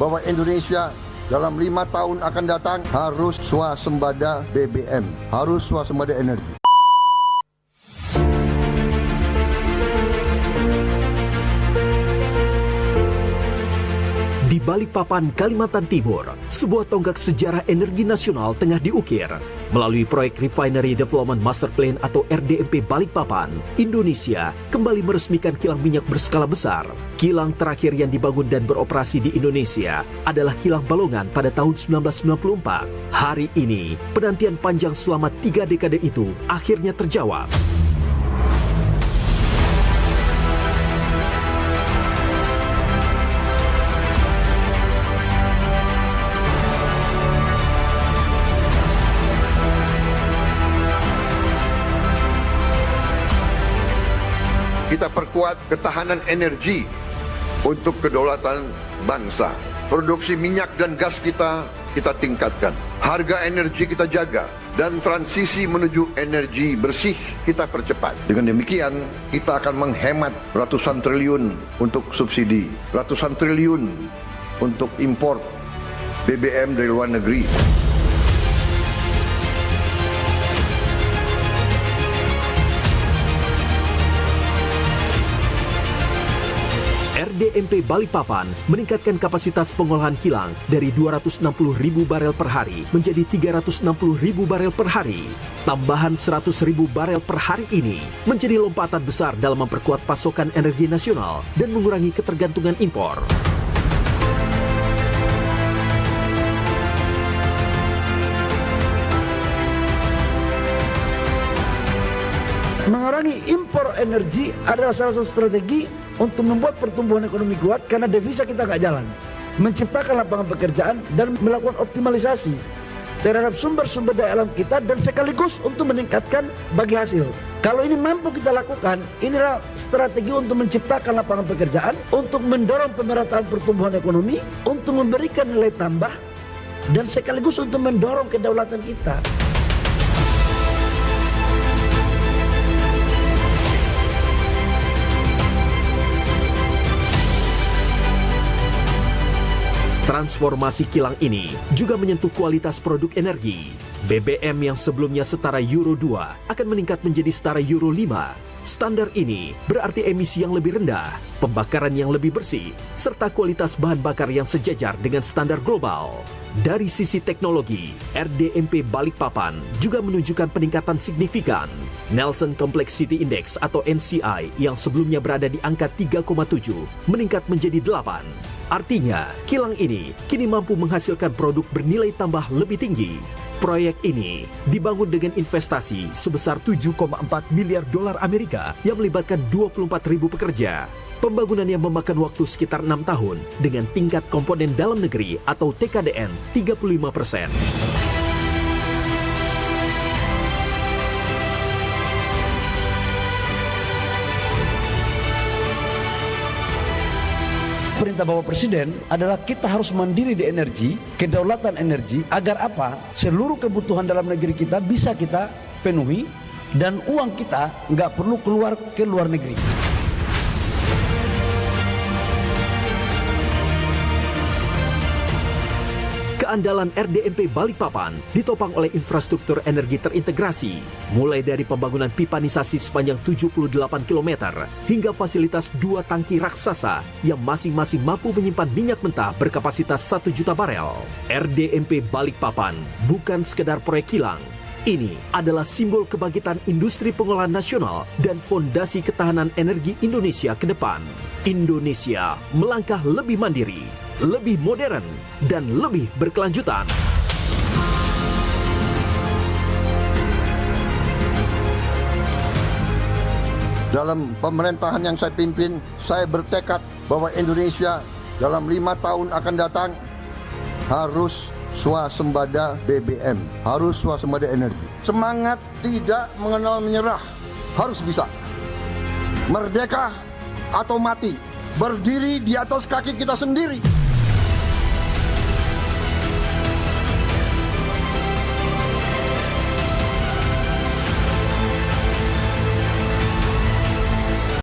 bahwa Indonesia dalam 5 tahun akan datang harus swasembada BBM, harus swasembada energi. Di Balikpapan, Kalimantan Timur, sebuah tonggak sejarah energi nasional tengah diukir. Melalui proyek Refinery Development Master Plan atau RDMP Balikpapan, Indonesia kembali meresmikan kilang minyak berskala besar. Kilang terakhir yang dibangun dan beroperasi di Indonesia adalah kilang Balongan pada tahun 1994. Hari ini, penantian panjang selama 3 dekade itu akhirnya terjawab. Kita perkuat ketahanan energi untuk kedaulatan bangsa. Produksi minyak dan gas kita tingkatkan. Harga energi kita jaga. Dan transisi menuju energi bersih kita percepat. Dengan demikian, kita akan menghemat ratusan triliun untuk subsidi. Ratusan triliun untuk impor BBM dari luar negeri. RDMP Balikpapan meningkatkan kapasitas pengolahan kilang dari 260.000 barel per hari menjadi 360.000 barel per hari. Tambahan 100.000 barel per hari ini menjadi lompatan besar dalam memperkuat pasokan energi nasional dan mengurangi ketergantungan impor. Mengurangi impor energi adalah salah satu strategi untuk membuat pertumbuhan ekonomi kuat karena devisa kita nggak jalan. Menciptakan lapangan pekerjaan dan melakukan optimalisasi terhadap sumber-sumber daya alam kita dan sekaligus untuk meningkatkan bagi hasil. Kalau ini mampu kita lakukan, inilah strategi untuk menciptakan lapangan pekerjaan, untuk mendorong pemerataan pertumbuhan ekonomi, untuk memberikan nilai tambah, dan sekaligus untuk mendorong kedaulatan kita. Transformasi kilang ini juga menyentuh kualitas produk energi. BBM yang sebelumnya setara Euro 2 akan meningkat menjadi setara Euro 5. Standar ini berarti emisi yang lebih rendah, pembakaran yang lebih bersih, serta kualitas bahan bakar yang sejajar dengan standar global. Dari sisi teknologi, RDMP Balikpapan juga menunjukkan peningkatan signifikan. Nelson Complexity Index atau NCI yang sebelumnya berada di angka 3,7 meningkat menjadi 8. Artinya, kilang ini kini mampu menghasilkan produk bernilai tambah lebih tinggi. Proyek ini dibangun dengan investasi sebesar 7,4 miliar dolar Amerika yang melibatkan 24.000 pekerja. Pembangunan yang memakan waktu sekitar 6 tahun dengan tingkat komponen dalam negeri atau TKDN 35%. Perintah Bapak Presiden adalah kita harus mandiri di energi, kedaulatan energi, agar apa? Seluruh kebutuhan dalam negeri kita bisa kita penuhi dan uang kita nggak perlu keluar ke luar negeri. Keandalan RDMP Balikpapan ditopang oleh infrastruktur energi terintegrasi, mulai dari pembangunan pipanisasi sepanjang 78 km hingga fasilitas 2 tangki raksasa yang masing-masing mampu menyimpan minyak mentah berkapasitas 1 juta barel. RDMP Balikpapan bukan sekedar proyek kilang. Ini adalah simbol kebangkitan industri pengolahan nasional dan fondasi ketahanan energi Indonesia ke depan. Indonesia melangkah lebih mandiri, lebih modern, dan lebih berkelanjutan. Dalam pemerintahan yang saya pimpin, saya bertekad bahwa Indonesia dalam 5 tahun akan datang harus swasembada BBM, harus swasembada energi. Semangat tidak mengenal menyerah, harus bisa. Merdeka atau mati, berdiri di atas kaki kita sendiri.